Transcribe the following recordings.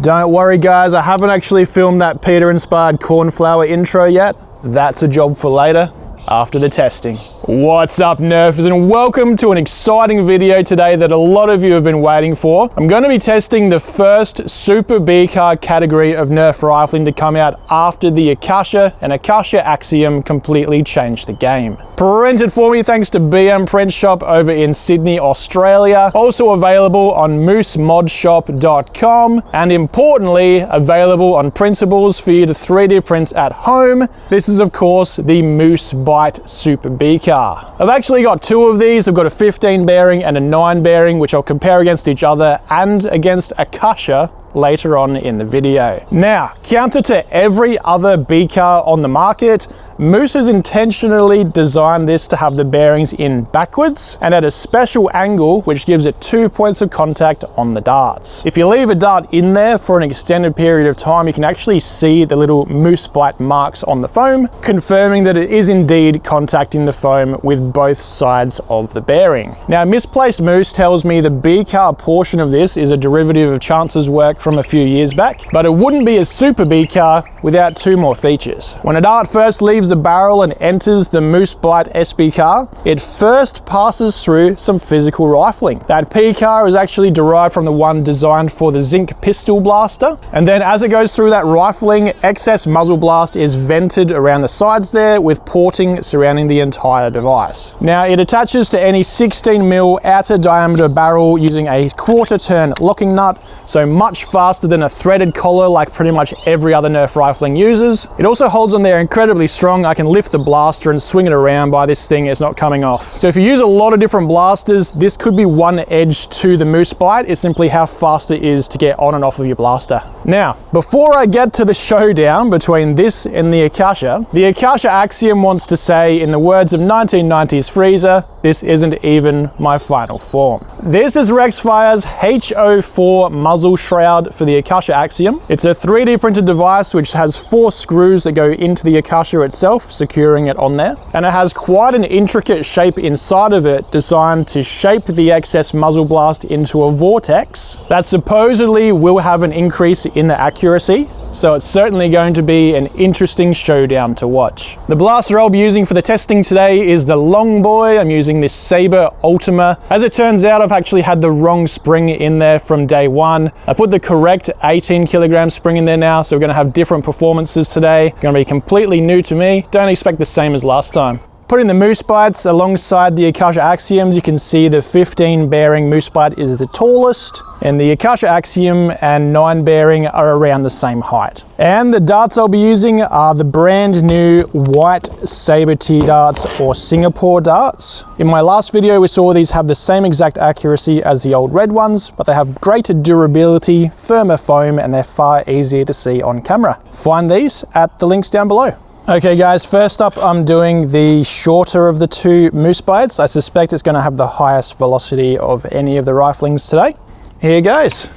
Don't worry guys, I haven't actually filmed that Peter-inspired cornflower intro yet. That's a job for later, after the testing. What's up Nerfers, and welcome to an exciting video today that a lot of you have been waiting for. I'm going to be testing the first Super BCAR category of Nerf rifling to come out after the Akasha and Akasha Axiom completely changed the game. Printed for me thanks to BM Print Shop over in Sydney, Australia. Also available on moosemodshop.com, and importantly available on printables for you to 3D print at home. This is of course the Moose Bite Super BCAR. I've actually got two of these. I've got a 15 bearing and a 9 bearing, which I'll compare against each other and against Akasha later on in the video. Now, counter to every other BCAR on the market, Moose has intentionally designed this to have the bearings in backwards and at a special angle, which gives it 2 points of contact on the darts. If you leave a dart in there for an extended period of time, you can actually see the little moose bite marks on the foam, confirming that it is indeed contacting the foam with both sides of the bearing. Now, Misplaced Moose tells me the BCAR portion of this is a derivative of Chance's work from a few years back, but it wouldn't be a Super BCAR without two more features. When a dart first leaves the barrel and enters the Moose Bite SBCAR, it first passes through some physical rifling. That PCAR is actually derived from the one designed for the ZINC pistol blaster, and then as it goes through that rifling, excess muzzle blast is vented around the sides there with porting surrounding the entire device. Now it attaches to any 16mm outer diameter barrel using a quarter turn locking nut, so much faster than a threaded collar like pretty much every other Nerf rifling uses. It also holds on there incredibly strong. I can lift the blaster and swing it around by this thing, it's not coming off. So if you use a lot of different blasters, this could be one edge to the Moose Bite, is simply how fast it is to get on and off of your blaster. Now, before I get to the showdown between this and the Akasha Axiom wants to say, in the words of 1990s Freezer, this isn't even my final form. This is Rexfire's H04 muzzle shroud for the Akasha Axiom. It's a 3D printed device which has 4 screws that go into the Akasha itself, securing it on there. And it has quite an intricate shape inside of it, designed to shape the excess muzzle blast into a vortex that supposedly will have an increase in the accuracy. So it's certainly going to be an interesting showdown to watch. The blaster I'll be using for the testing today is the Long Boy. I'm using this Saber Ultima. As it turns out, I've actually had the wrong spring in there from day one. I put the correct 18 kilogram spring in there now, so we're gonna have different performances today. Gonna be completely new to me. Don't expect the same as last time. Putting the Moose Bites alongside the Akasha Axioms, you can see the 15 bearing Moose Bite is the tallest, and the Akasha Axiom and 9 bearing are around the same height. And the darts I'll be using are the brand new white Saber T darts, or Singapore darts. In my last video, we saw these have the same exact accuracy as the old red ones, but they have greater durability, firmer foam, and they're far easier to see on camera. Find these at the links down below. Okay guys, first up I'm doing the shorter of the two Moose Bites. I suspect it's going to have the highest velocity of any of the riflings today. Here goes.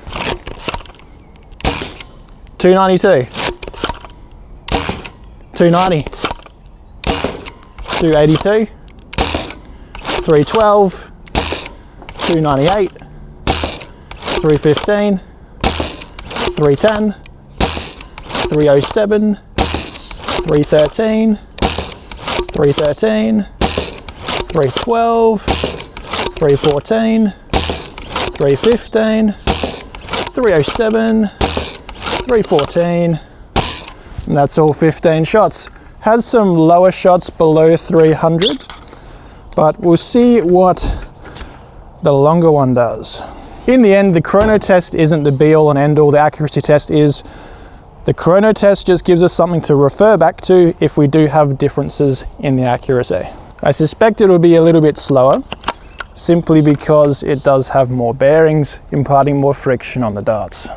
292, 290, 282, 312, 298, 315, 310, 307, 313, 313, 312, 314, 315, 307, 314, and that's all 15 shots. Has some lower shots below 300, but we'll see what the longer one does. In the end, the chrono test isn't the be all and end all, the accuracy test is. The chrono test just gives us something to refer back to if we do have differences in the accuracy. I suspect it'll be a little bit slower, simply because it does have more bearings, imparting more friction on the darts.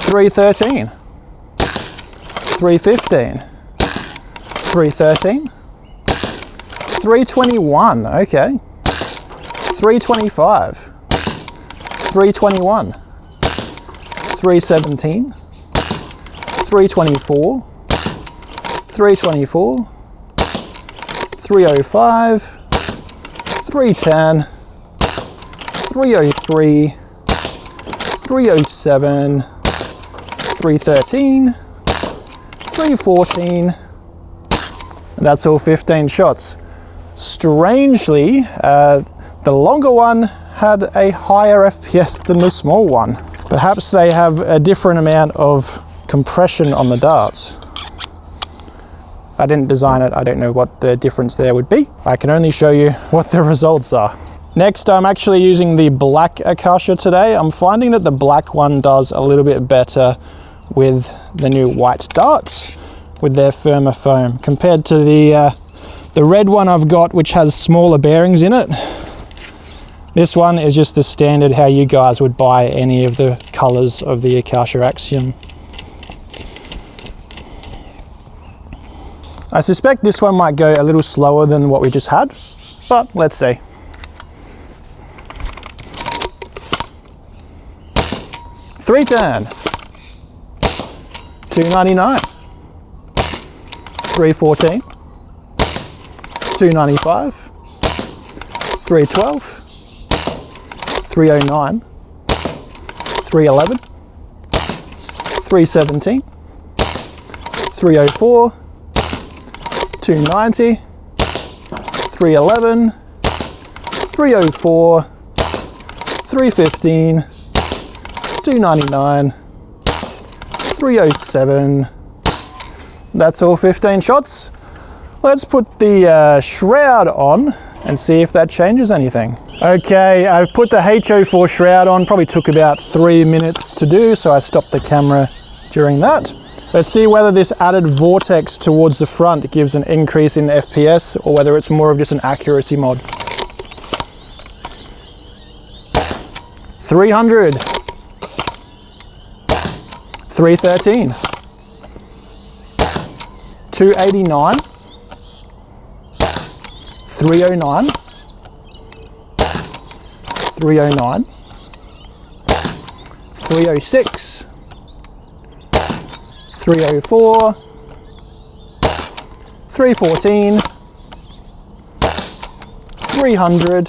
.313, 315, 313, 321, okay, 325, 321, 317, 324, 324, 305, 310, 303, 307, 313, 314, and that's all 15 shots. Strangely, the longer one had a higher FPS than the small one. Perhaps they have a different amount of compression on the darts. I didn't design it, I don't know what the difference there would be. I can only show you what the results are. Next, I'm actually using the black Akasha today. I'm finding that the black one does a little bit better with the new white darts with their firmer foam compared to the red one I've got, which has smaller bearings in it. This one is just the standard how you guys would buy any of the colors of the Akasha Axiom. I suspect this one might go a little slower than what we just had, but let's see. Three turn, 299, 314, 295, 312, 309, 311, 317, 304, 290, 311, 304, 315, 299, 307. That's all 15 shots. Let's put the shroud on and see if that changes anything. Okay, I've put the HO4 shroud on, probably took about 3 minutes to do, so I stopped the camera during that. Let's see whether this added vortex towards the front gives an increase in FPS or whether it's more of just an accuracy mod. 300, 313, 289, 309, 309, 306, 304, 314, 300,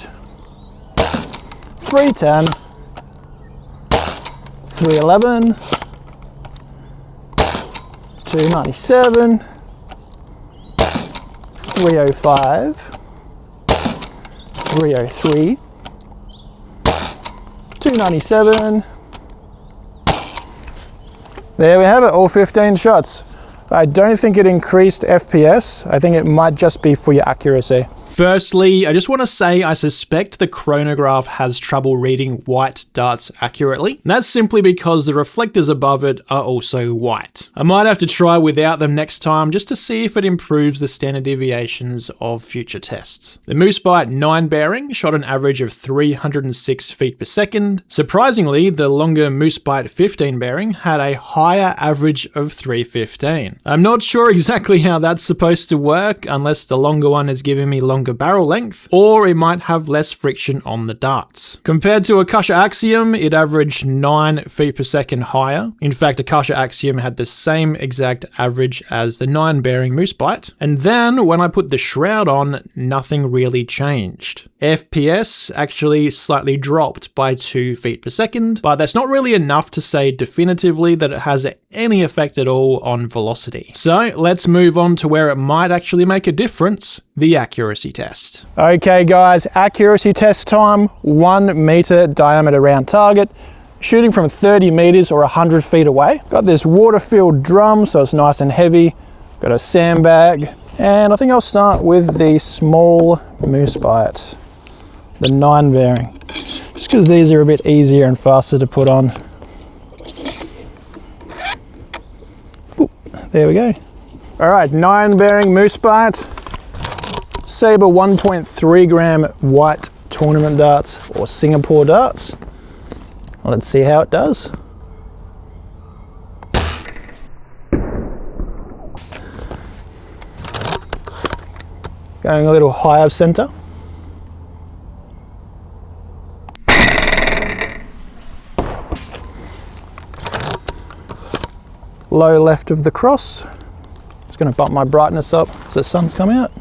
310, 311, 297, 305, 303, 297. There we have it, all 15 shots. I don't think it increased FPS. I think it might just be for your accuracy. Firstly, I just want to say I suspect the chronograph has trouble reading white darts accurately. And that's simply because the reflectors above it are also white. I might have to try without them next time just to see if it improves the standard deviations of future tests. The Moosebite 9 bearing shot an average of 306 feet per second. Surprisingly, the longer Moosebite 15 bearing had a higher average of 315. I'm not sure exactly how that's supposed to work unless the longer one is giving me longer barrel length, or it might have less friction on the darts. Compared to Akasha Axiom, it averaged 9 feet per second higher. In fact, Akasha Axiom had the same exact average as the 9 bearing Moosebite. And then when I put the shroud on, nothing really changed. FPS actually slightly dropped by 2 feet per second, but that's not really enough to say definitively that it has any effect at all on velocity. So let's move on to where it might actually make a difference, the accuracy test. Okay guys, accuracy test time, 1 meter diameter round target, shooting from 30 meters or 100 feet away. Got this water-filled drum, so it's nice and heavy. Got a sandbag, and I think I'll start with the small Moosebite, the 9 bearing, just because these are a bit easier and faster to put on. Ooh, there we go. All right, 9 bearing Moosebite, Sabre 1.3 gram white tournament darts or Singapore darts. Let's see how it does. Going a little high of center. Low left of the cross. Just going to bump my brightness up as the sun's come out.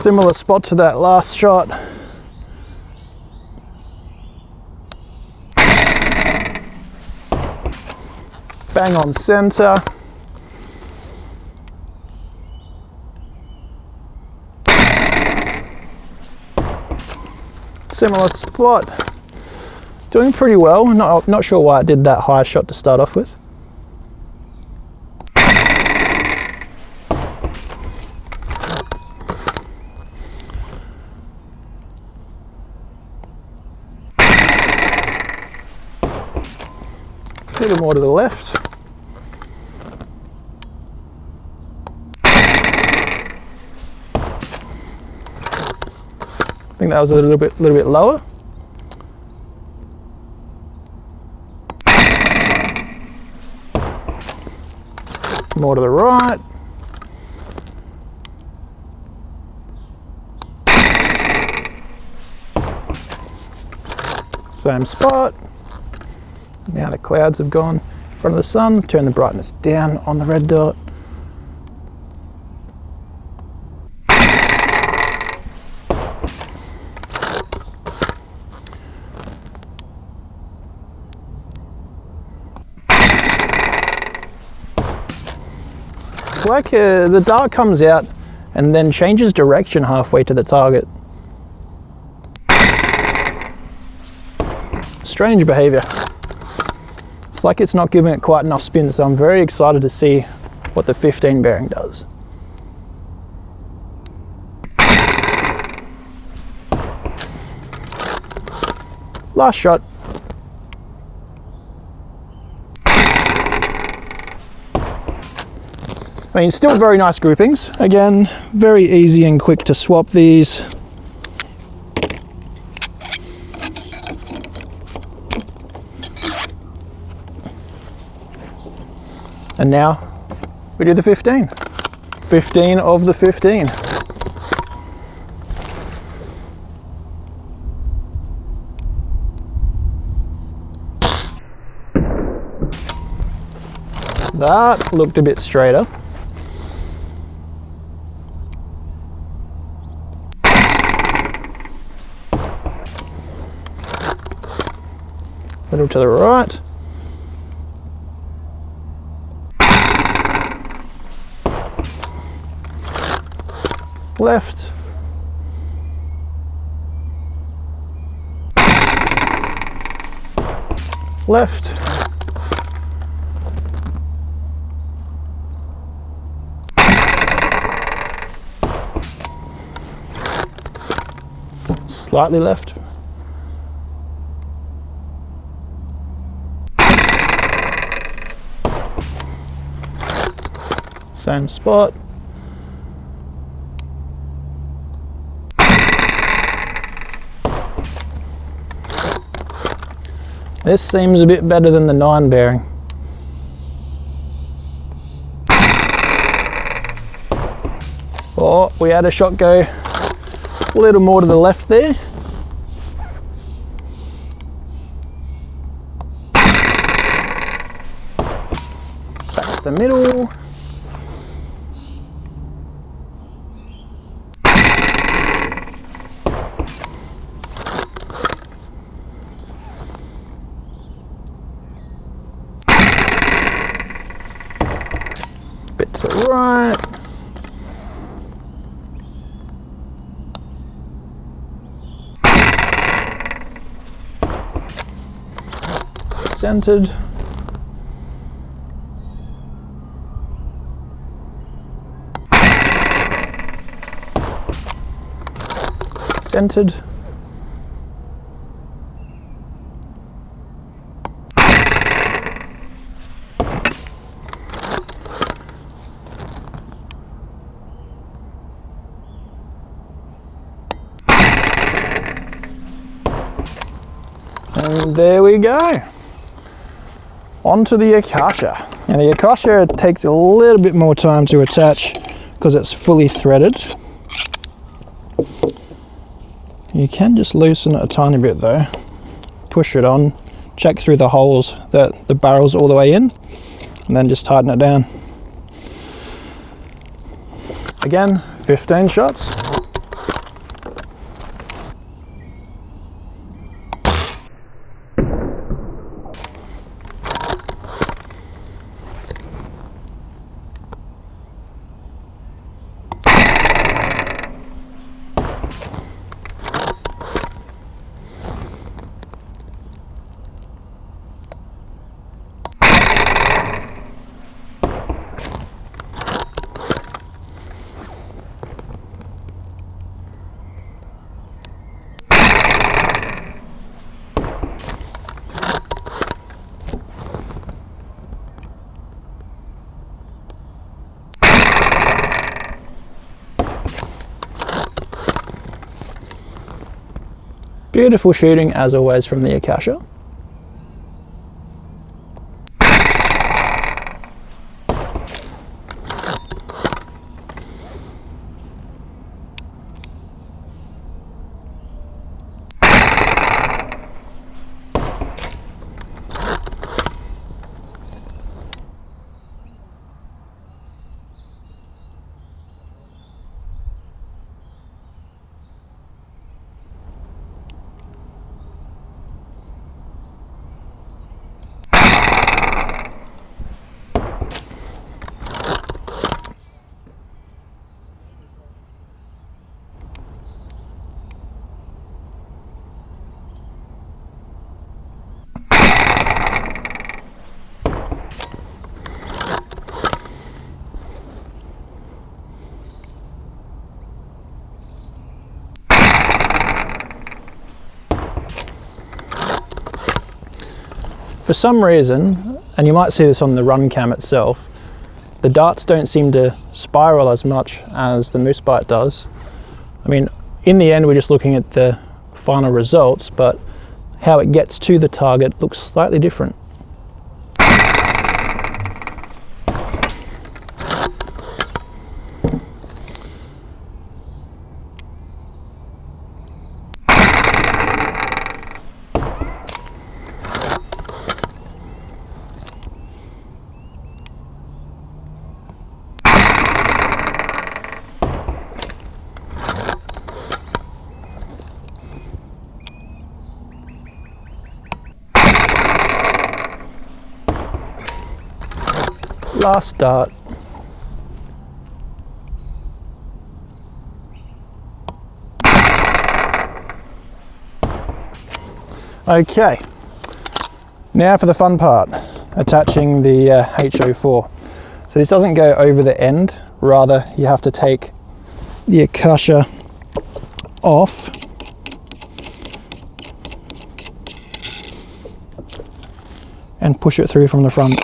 Similar spot to that last shot. Bang on center. Similar spot. Doing pretty well. Not sure why I did that high shot to start off with. A little more to the left. I think that was a little bit lower. More to the right. Same spot. Now the clouds have gone in front of the sun. Turn the brightness down on the red dot. It's like the dart comes out and then changes direction halfway to the target. Strange behavior. It's like it's not giving it quite enough spin, so I'm very excited to see what the 15 bearing does. Last shot. I mean, still very nice groupings. Again, very easy and quick to swap these. And now we do the 15. 15 of the 15. That looked a bit straighter. A little to the right. Left. Left. Slightly left. Same spot. This seems a bit better than the 9 bearing. Oh, we had a shot go a little more to the left there. Back to the middle. Bit to the right. Centered. Centered. And there we go. Onto the Akasha. Now the Akasha takes a little bit more time to attach because it's fully threaded. You can just loosen it a tiny bit though. Push it on, check through the holes that the barrel's all the way in, and then just tighten it down. Again, 15 shots. Beautiful shooting as always from the Akasha. For some reason, and you might see this on the run cam itself, the darts don't seem to spiral as much as the moose bite does. I mean, in the end, we're just looking at the final results, but how it gets to the target looks slightly different. Last dart. Okay, now for the fun part, attaching the HO4. So this doesn't go over the end, rather you have to take the Akasha off and push it through from the front.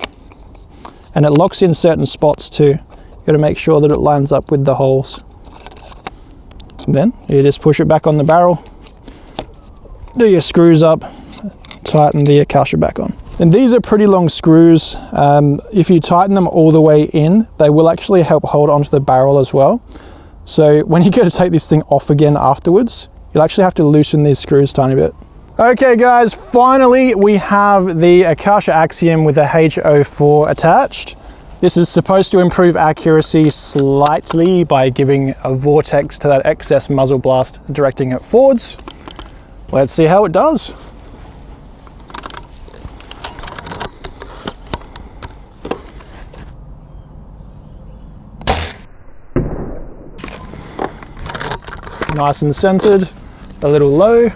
And it locks in certain spots too. You've got to make sure that it lines up with the holes. And then you just push it back on the barrel, do your screws up, tighten the Akasha back on. And these are pretty long screws. If you tighten them all the way in, they will actually help hold onto the barrel as well. So when you go to take this thing off again afterwards, you'll actually have to loosen these screws a tiny bit. Okay guys, finally we have the Akasha Axiom with the HO4 attached. This is supposed to improve accuracy slightly by giving a vortex to that excess muzzle blast, directing it forwards. Let's see how it does. Nice and centered, a little low.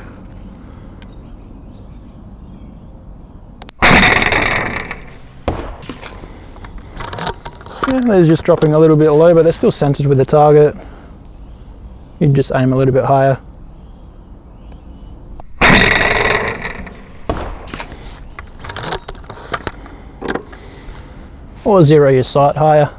They're just dropping a little bit low, but they're still centered with the target. You just aim a little bit higher. Or zero your sight higher.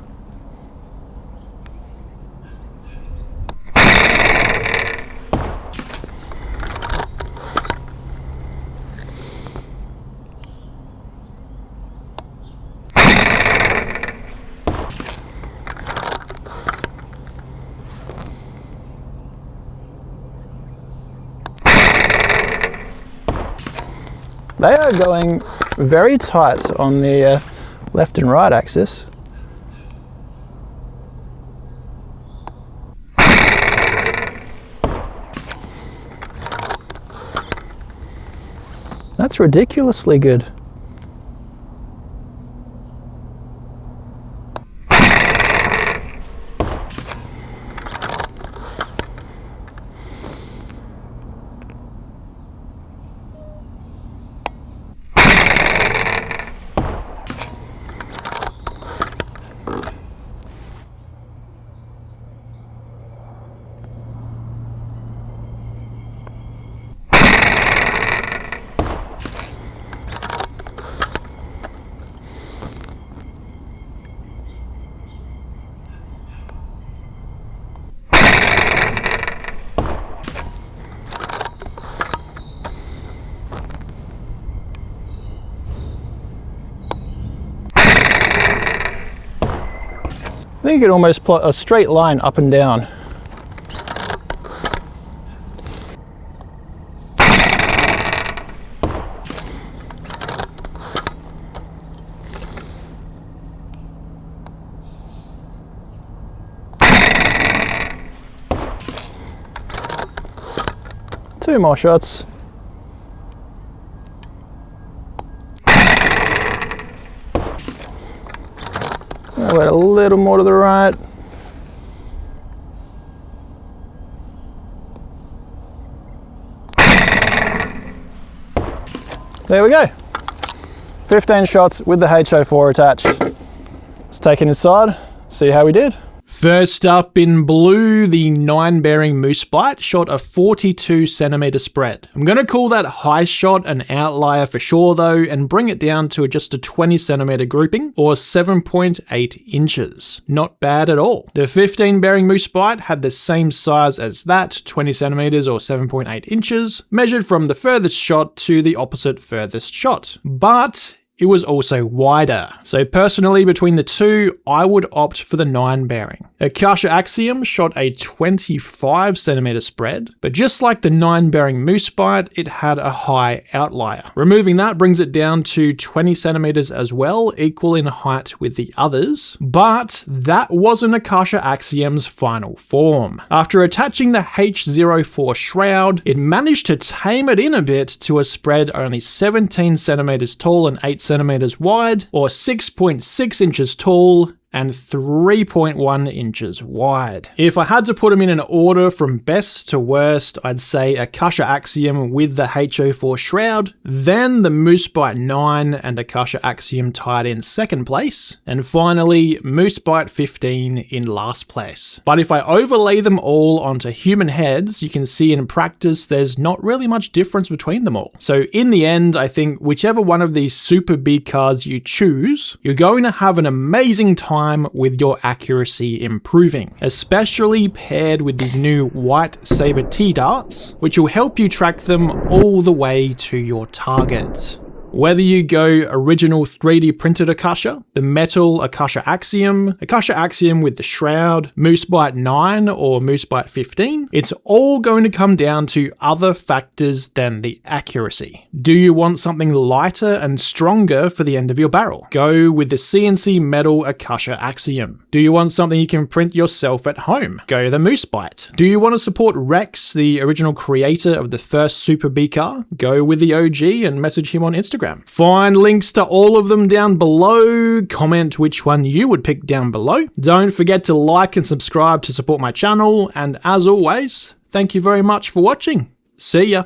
They are going very tight on the left and right axis. That's ridiculously good. think you could almost plot a straight line up and down. Two more shots. I'll let a little more to the right. There we go. 15 shots with the HO4 attached. Let's take it inside, see how we did. First up in blue, the 9-bearing moose bite shot a 42 centimeter spread. I'm going to call that high shot an outlier for sure though, and bring it down to just a 20 centimeter grouping, or 7.8 inches. Not bad at all. The 15-bearing moose bite had the same size as that, 20 centimeters or 7.8 inches, measured from the furthest shot to the opposite furthest shot. But it was also wider. So personally, between the two, I would opt for the 9-bearing. Akasha Axiom shot a 25 centimeter spread, but just like the 9-bearing moose bite, it had a high outlier. Removing that brings it down to 20 centimeters as well, equal in height with the others. But that wasn't Akasha Axiom's final form. After attaching the H04 shroud, it managed to tame it in a bit to a spread only 17 centimeters tall and 8 centimeters wide, or 6.6 inches tall and 3.1 inches wide. If I had to put them in an order from best to worst, I'd say Akasha Axiom with the HO4 shroud, then the Moose Bite 9 and Akasha Axiom tied in second place, and finally Moose Bite 15 in last place. But if I overlay them all onto human heads, you can see in practice there's not really much difference between them all. So in the end, I think whichever one of these super BCARs you choose, you're going to have an amazing time with your accuracy improving, especially paired with these new white saber T-darts, which will help you track them all the way to your target. Whether you go original 3D printed Akasha, the metal Akasha Axiom with the shroud, Moose Bite 9 or Moose Bite 15, it's all going to come down to other factors than the accuracy. Do you want something lighter and stronger for the end of your barrel? Go with the CNC metal Akasha Axiom. Do you want something you can print yourself at home? Go the Moose Bite. Do you want to support Rex, the original creator of the first Super BCAR? Go with the OG and message him on Instagram. Find links to all of them down below, comment which one you would pick down below. Don't forget to like and subscribe to support my channel, and as always, thank you very much for watching. See ya!